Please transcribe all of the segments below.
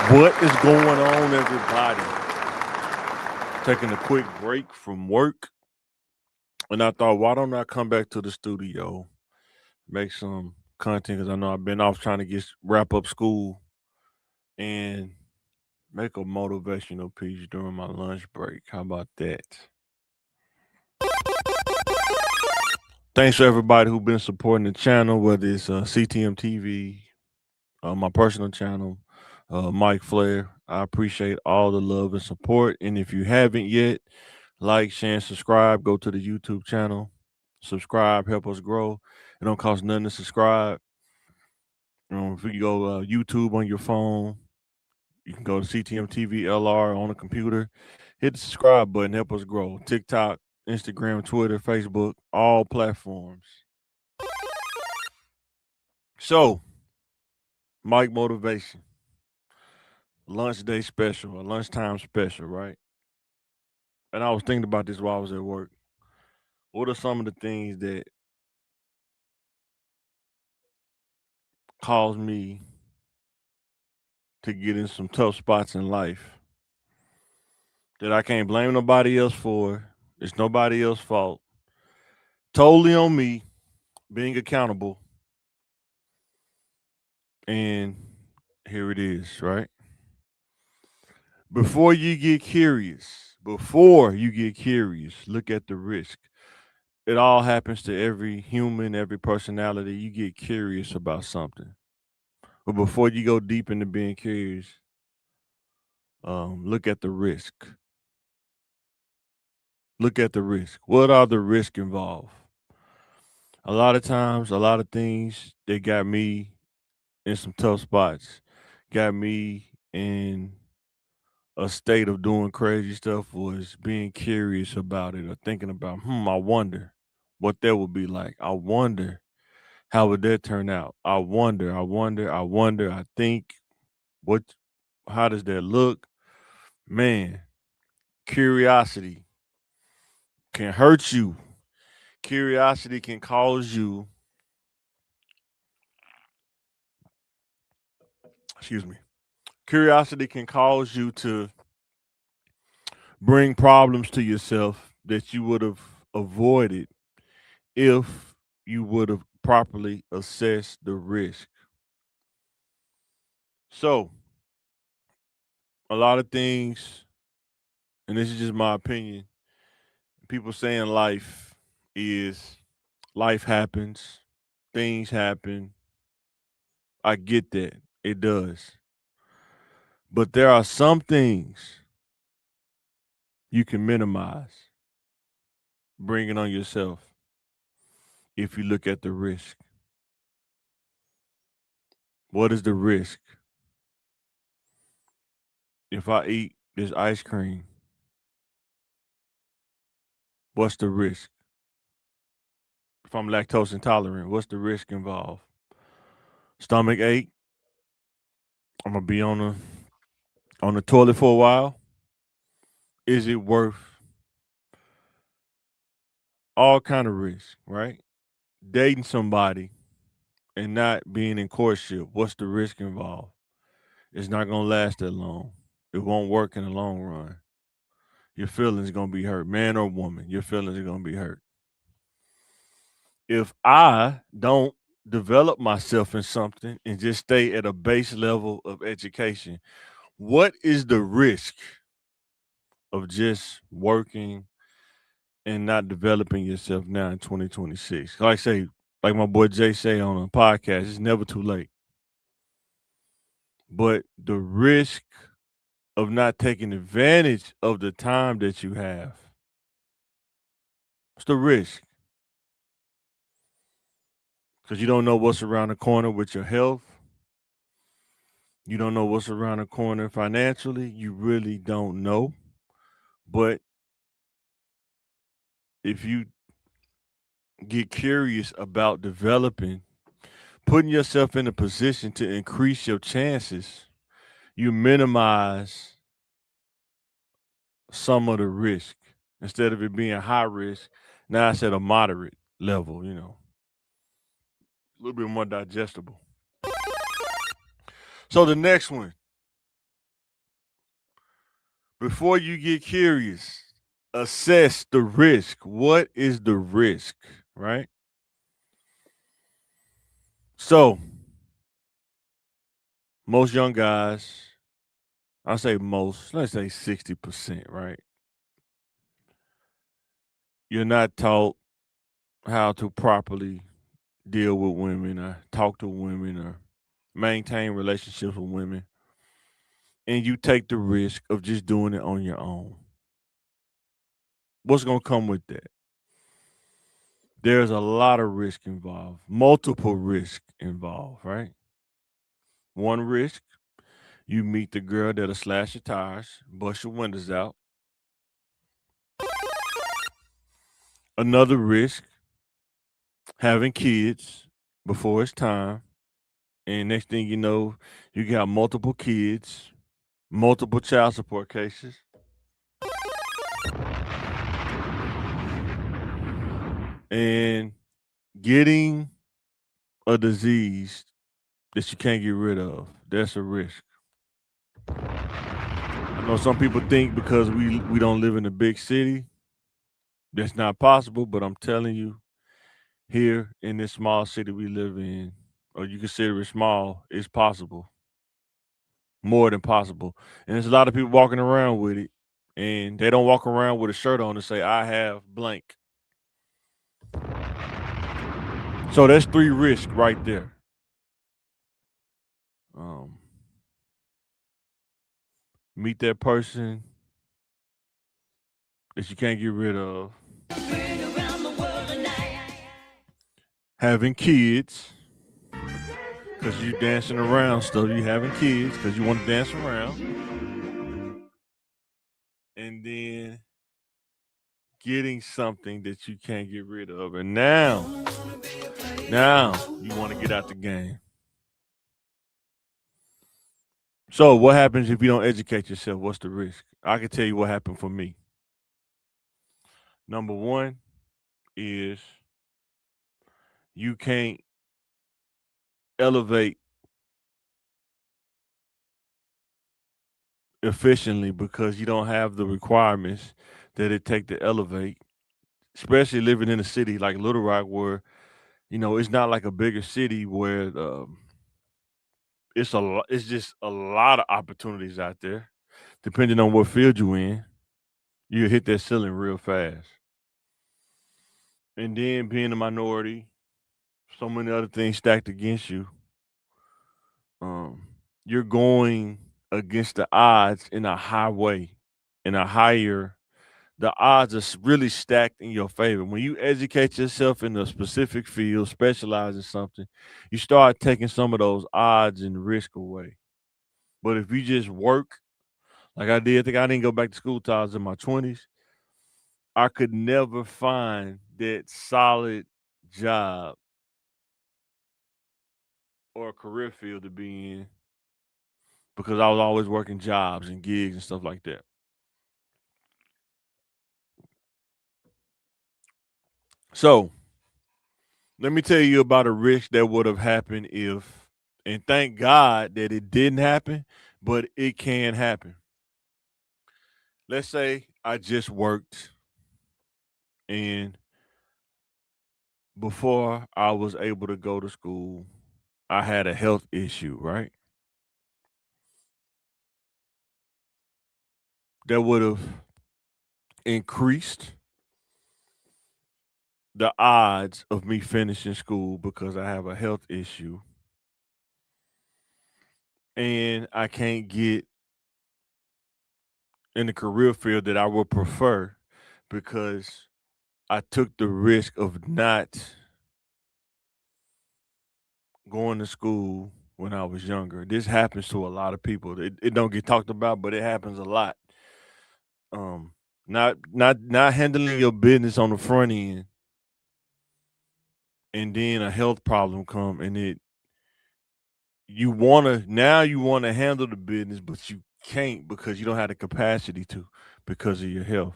What is going on, everybody? Taking a quick break from work, and I thought, why don't I come back to the studio, make some content? Because I know I've been off trying to wrap up school and make a motivational piece during my lunch break. How about that? Thanks for everybody who's been supporting the channel, whether it's CTM TV, my personal channel, Mike Flair. I appreciate all the love and support. And if you haven't yet, like, share, and subscribe. Go to the YouTube channel, subscribe, help us grow. It don't cost nothing to subscribe. If you go YouTube on your phone, you can go to CTM TV LR on the computer. Hit the subscribe button, help us grow. TikTok, Instagram, Twitter, Facebook, all platforms. So, Mike Motivation, lunch day special, a lunchtime special, right? And I was thinking about this while I was at work. What are some of the things that cause me to get in some tough spots in life that I can't blame nobody else for? It's nobody else's fault. Totally on me being accountable. And here it is, right? Before you get curious, look at the risk. It all happens to every human, every personality. You get curious about something. But before you go deep into being curious, look at the risk. Look at the risk. What are the risks involved? A lot of times, a lot of things that got me in some tough spots, got me in a state of doing crazy stuff was being curious about it or thinking about, I wonder what that would be like. I wonder how would that turn out? I think what how does that look? Man, curiosity can hurt you. Curiosity can cause you, excuse me. Curiosity can cause you to bring problems to yourself that you would have avoided if you would have properly assessed the risk. So, a lot of things, and this is just my opinion, people saying is life happens, things happen. I get that. It does. But there are some things you can minimize bringing on yourself if you look at the risk. What is the risk? If I eat this ice cream, what's the risk? If I'm lactose intolerant, what's the risk involved? Stomach ache. I'm gonna be on the toilet for a while. Is it worth all kind of risk, right? Dating somebody and not being in courtship, what's the risk involved? It's not gonna last that long. It won't work in the long run. Your feelings are gonna be hurt, man or woman. Your feelings are gonna be hurt. If I don't develop myself in something and just stay at a base level of education, what is the risk of just working and not developing yourself now in 2026? Like I say, like my boy Jay say on a podcast, it's never too late. But the risk of not taking advantage of the time that you have, what's the risk? Because you don't know what's around the corner with your health. You don't know what's around the corner financially. You really don't know. But if you get curious about developing, putting yourself in a position to increase your chances, you minimize some of the risk. Instead of it being high risk, now it's at a moderate level, a little bit more digestible. So the next one, Before you get curious, assess the risk. What is the risk, right? So, most young guys, I say most, let's say 60%, right? You're not taught how to properly deal with women or talk to women or maintain relationships with women. And you take the risk of just doing it on your own. What's going to come with that? There's a lot of risk involved, multiple risk involved, right? One risk, you meet the girl that'll slash your tires, bust your windows out. Another risk, having kids before it's time. And next thing you know, you got multiple kids, multiple child support cases. And getting a disease that you can't get rid of, that's a risk. I know some people think because we don't live in a big city, that's not possible, but I'm telling you, here in this small city we live in, or you consider it small, it's possible. More than possible. And there's a lot of people walking around with it, and they don't walk around with a shirt on and say, I have blank. So that's 3 risks right there. Um, Meet that person that you can't get rid of. Having kids, because you dancing around stuff. You having kids because you want to dance around. And then getting something that you can't get rid of. And now you want to get out the game. So what happens if you don't educate yourself? What's the risk? I can tell you what happened for me. Number one is you can't elevate efficiently because you don't have the requirements that it take to elevate, especially living in a city like Little Rock where, it's not like a bigger city where it's just a lot of opportunities out there. Depending on what field you in, you hit that ceiling real fast. And then being a minority, so many other things stacked against you. Um, you're going against the odds in a high way, in a higher. The odds are really stacked in your favor. When you educate yourself in a specific field, specialize in something, you start taking some of those odds and risk away. But if you just work like I did, I think I didn't go back to school till I was in my 20s. I could never find that solid job or a career field to be in because I was always working jobs and gigs and stuff like that. So let me tell you about a risk that would have happened if, and thank God that it didn't happen, but it can happen. Let's say I just worked and before I was able to go to school, I had a health issue, right? That would have increased the odds of me finishing school because I have a health issue and I can't get in the career field that I would prefer because I took the risk of not going to school when I was younger. This happens to a lot of people. It don't get talked about, but it happens a lot. Um, not handling your business on the front end, and then a health problem come, and you wanna handle the business, but you can't because you don't have the capacity to because of your health.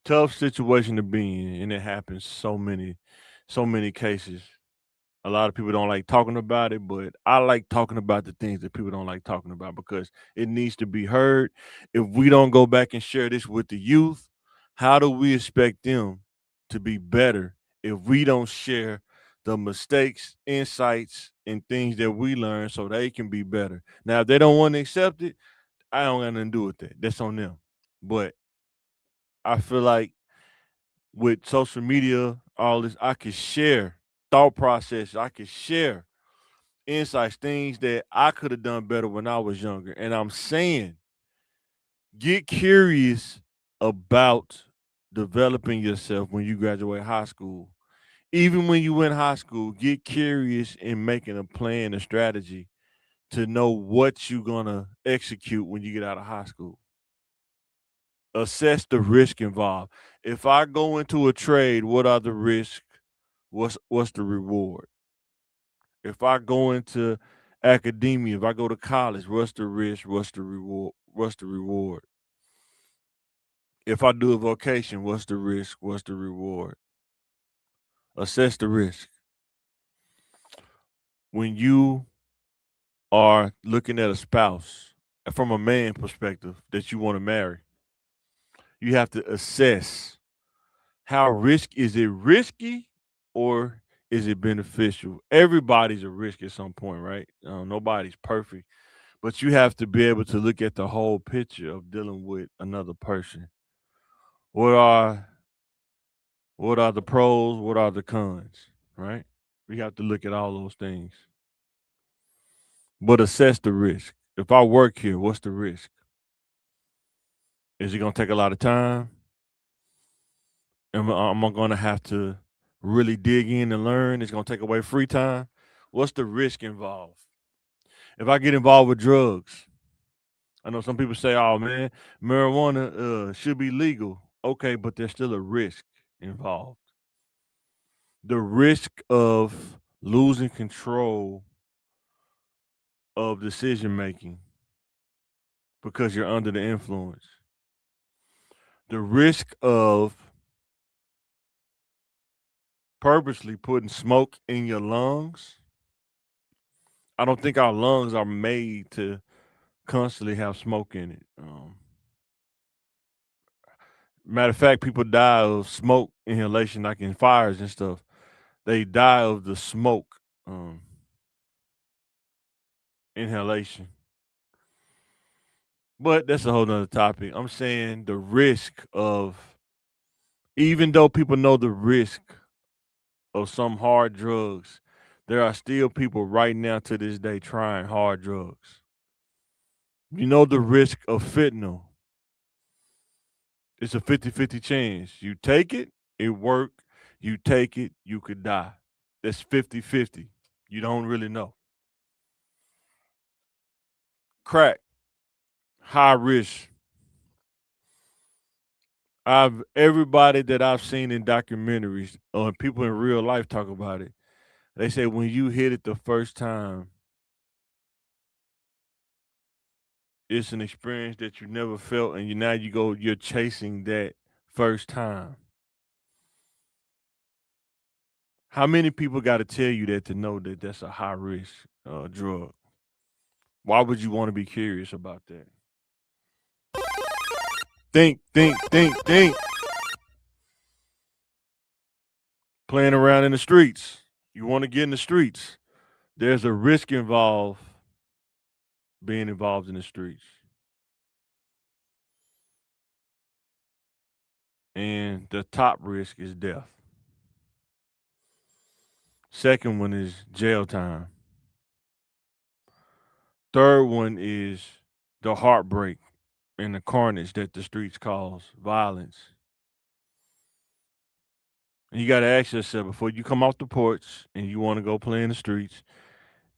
Tough situation to be in, and it happens so many cases. A lot of people don't like talking about it, but I like talking about the things that people don't like talking about because it needs to be heard. If we don't go back and share this with the youth, how do we expect them to be better if we don't share the mistakes, insights, and things that we learn so they can be better? Now, if they don't want to accept it, I don't got nothing to do with that. That's on them. But I feel like with social media, all this, I could share thought process. I could share insights, things that I could have done better when I was younger. And I'm saying, get curious about developing yourself when you graduate high school. Even when you in high school, get curious in making a plan, a strategy to know what you're gonna execute when you get out of high school. Assess the risk involved. If I go into a trade, what are the risks? What's the reward? If I go into academia, if I go to college, what's the risk? What's the reward? What's the reward? If I do a vocation, what's the risk? What's the reward? Assess the risk. When you are looking at a spouse from a man perspective that you want to marry, you have to assess how is it risky or is it beneficial? Everybody's a risk at some point, right? Nobody's perfect, but you have to be able to look at the whole picture of dealing with another person. What are what are the pros? What are the cons? Right? We have to look at all those things, but assess the risk. If I work here, what's the risk? Is it going to take a lot of time? Am I going to have to really dig in and learn? It's going to take away free time. What's the risk involved? If I get involved with drugs, I know some people say, "Oh man, marijuana should be legal." Okay, but there's still a risk involved. The risk of losing control of decision making because you're under the influence. The risk of purposely putting smoke in your lungs. I don't think our lungs are made to constantly have smoke in it. Matter of fact, people die of smoke inhalation, like in fires and stuff. They die of the smoke inhalation. But that's a whole nother topic. I'm saying the risk of, even though people know the risk of some hard drugs, there are still people right now to this day trying hard drugs. You know the risk of fentanyl. It's a 50-50 chance. You take it, it work. You take it, you could die. That's 50-50. You don't really know. Crack, high risk. I've Everybody that I've seen in documentaries or people in real life talk about it. They say when you hit it the first time, it's an experience that you never felt, and you're chasing that first time. How many people got to tell you that to know that that's a high risk drug? Why would you want to be curious about that? Think. Playing around in the streets. You want to get in the streets. There's a risk involved being involved in the streets. And the top risk is death. Second one is jail time. Third one is the heartbreak and the carnage that the streets cause, violence. And you got to ask yourself before you come off the porch and you want to go play in the streets,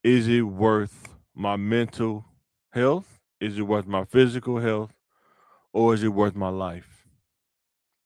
is it worth my mental health? Is it worth my physical health? Or is it worth my life?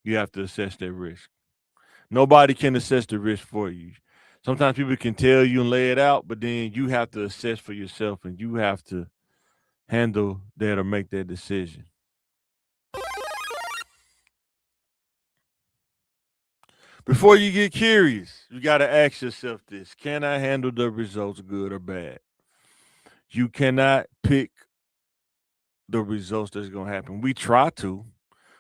You have to assess that risk. Nobody can assess the risk for you. Sometimes people can tell you and lay it out, but then you have to assess for yourself and you have to handle that or make that decision. Before you get curious, you got to ask yourself this: can I handle the results, good or bad? You cannot pick the results that's going to happen. We try to.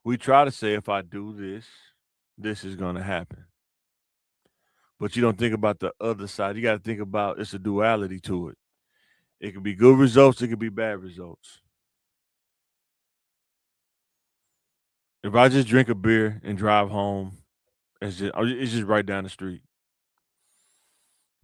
We try to say, if I do this, this is going to happen. But you don't think about the other side. You got to think about it's a duality to it. It could be good results, it could be bad results. If I just drink a beer and drive home, it's just right down the street.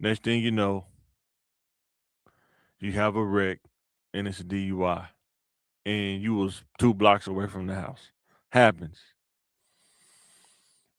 Next thing you know, you have a wreck and it's a DUI, and you was 2 blocks away from the house. Happens,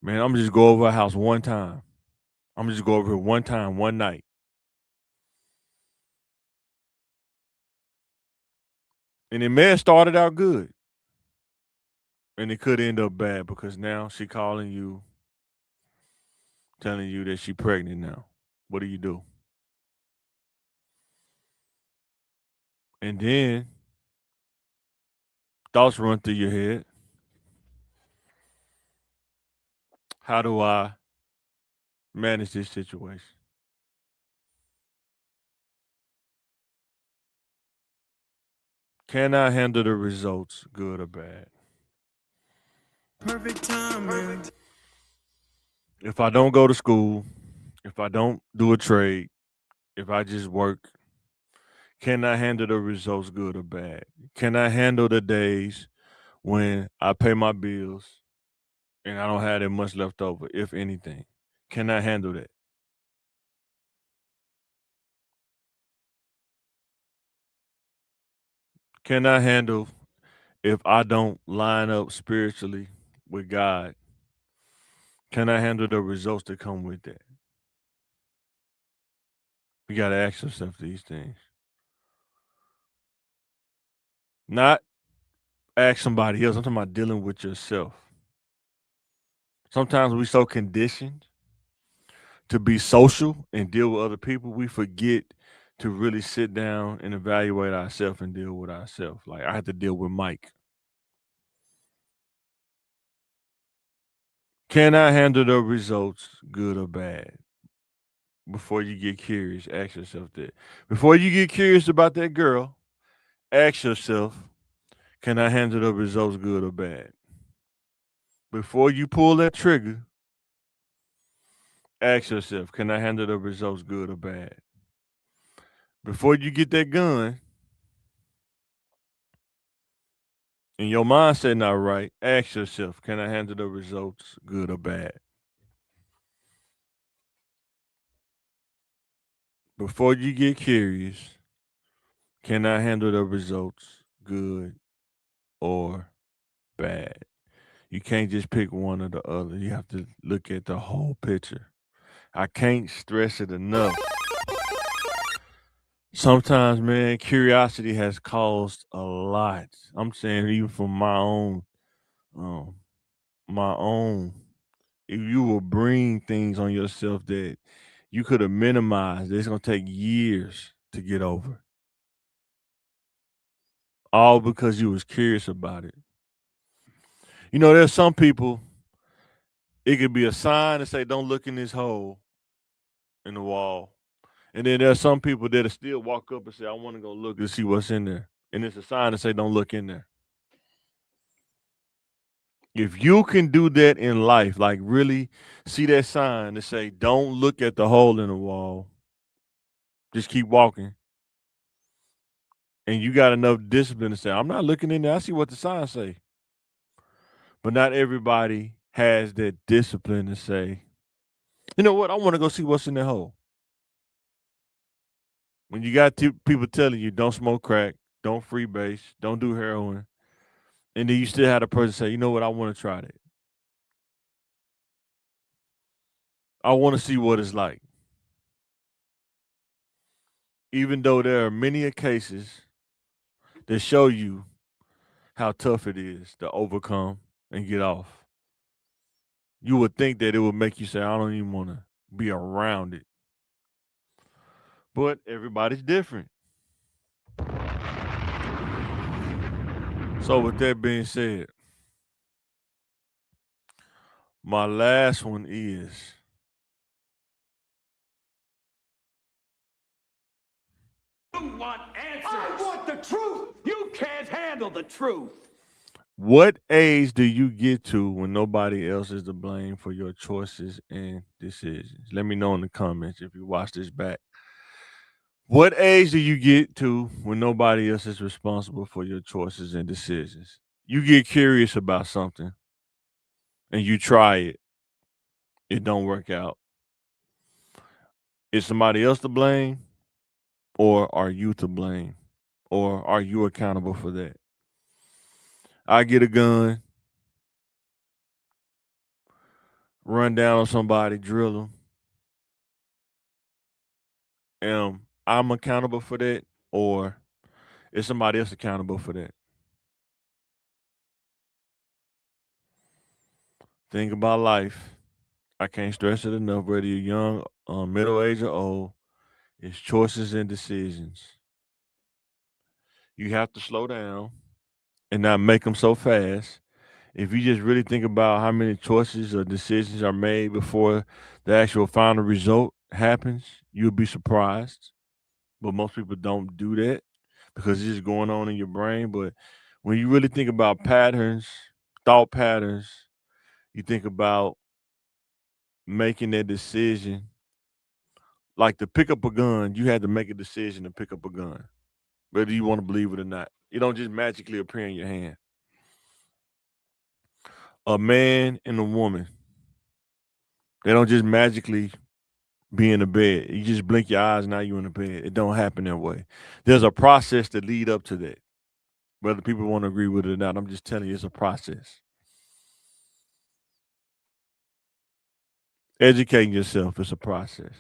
man. I'm gonna just go over a house one time. I'm gonna just go over here one time, one night, and it may have started out good, and it could end up bad because now she calling you, telling you that she pregnant now. What do you do? And then thoughts run through your head. How do I manage this situation? Can I handle the results, good or bad? Perfect timing. If I don't go to school, if I don't do a trade, if I just work, can I handle the results, good or bad? Can I handle the days when I pay my bills and I don't have that much left over, if anything? Can I handle that? Can I handle if I don't line up spiritually with God? Can I handle the results that come with that? We got to ask ourselves these things. Not ask somebody else. I'm talking about dealing with yourself. Sometimes we so conditioned to be social and deal with other people, we forget to really sit down and evaluate ourselves and deal with ourselves. Like I had to deal with Mike. Can I handle the results, good or bad? Before you get curious, ask yourself that. Before you get curious about that girl, ask yourself, can I handle the results, good or bad? Before you pull that trigger, ask yourself, can I handle the results, good or bad? Before you get that gun and your mindset not right, ask yourself, can I handle the results, good or bad? Before you get curious, can I handle the results, good or bad? You can't just pick one or the other. You have to look at the whole picture. I can't stress it enough. Sometimes, man, curiosity has caused a lot. I'm saying even from um, my own. If you will bring things on yourself that you could have minimized, it's gonna take years to get over. All because you was curious about it. You know, there's some people, it could be a sign to say, don't look in this hole in the wall. And then there's some people that'll still walk up and say, I want to go look and see what's in there. And it's a sign to say, don't look in there. If you can do that in life, like really see that sign to say, don't look at the hole in the wall, just keep walking. And you got enough discipline to say, I'm not looking in there. I see what the signs say. But not everybody has that discipline to say, you know what? I want to go see what's in that hole. When you got people telling you, don't smoke crack, don't freebase, don't do heroin, and then you still have a person say, you know what? I want to try that. I want to see what it's like. Even though there are many cases that show you how tough it is to overcome and get off, you would think that it would make you say, I don't even want to be around it. But everybody's different. So with that being said, My last one is You want answers. I want the truth. You can't handle the truth. what age do you get to when nobody else is to blame for your choices and decisions? Let me know in the comments if you watch this back. What age do you get to when nobody else is responsible for your choices and decisions? You get curious about something and you try it. It don't work out. Is somebody else to blame or are you to blame? Or are you accountable for that? I get a gun, run down on somebody, drill them. I'm accountable for that, or is somebody else accountable for that? Think about life. I can't stress it enough. Whether you're young, middle age, or old, it's choices and decisions. You have to slow down and not make them so fast. If you just really think about how many choices or decisions are made before the actual final result happens, you'll be surprised. But most people don't do that because it's just going on in your brain. But when you really think about patterns, thought patterns, you think about making that decision. Like to pick up a gun, you had to make a decision to pick up a gun, whether you want to believe it or not. It don't just magically appear in your hand. A man and a woman, they don't just magically be in the bed. You just blink your eyes, now you're in the bed. It don't happen that way. There's a process to lead up to that. Whether people want to agree with it or not, I'm just telling you it's a process. Educating yourself is a process.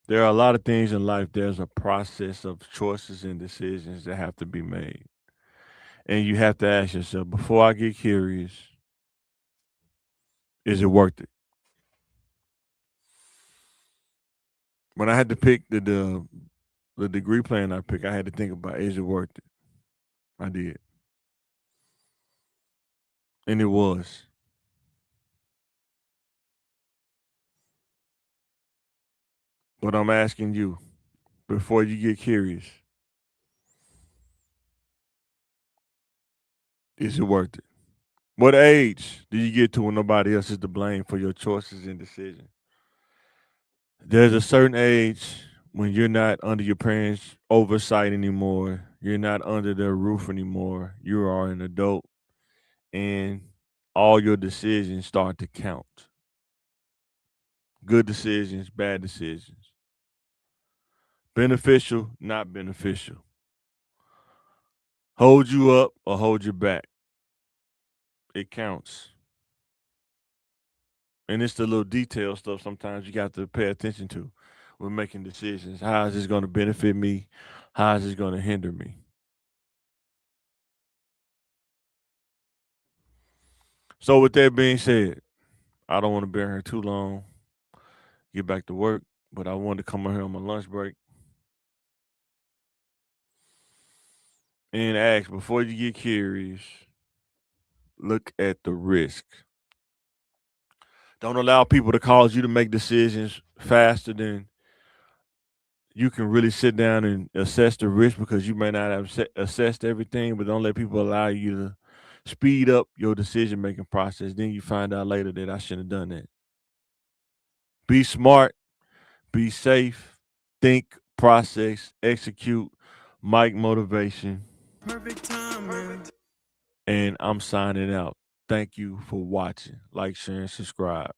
There are a lot of things in life, there's a process of choices and decisions that have to be made. And you have to ask yourself, before I get curious, is it worth it? When I had to pick the degree plan I picked, I had to think about, is it worth it? I did. And it was. But I'm asking you, before you get curious, is it worth it? What age do you get to when nobody else is to blame for your choices and decisions? There's a certain age when you're not under your parents' oversight anymore. You're not under their roof anymore. You are an adult, and all your decisions start to count. Good decisions, bad decisions, beneficial, not beneficial, hold you up or hold you back. It counts. And it's the little detail stuff sometimes you got to pay attention to when making decisions. How is this going to benefit me? How is this going to hinder me? So, with that being said, I don't want to bear here too long, get back to work, but I wanted to come on here on my lunch break and ask, before you get curious, look at the risk. Don't allow people to cause you to make decisions faster than you can really sit down and assess the risk, because you may not have assessed everything, but don't let people allow you to speed up your decision making process. Then you find out later that I shouldn't have done that. Be smart, be safe, think, process, execute. Mike Motivation. Perfect time, man. And I'm signing out. Thank you for watching. Like, share, and subscribe.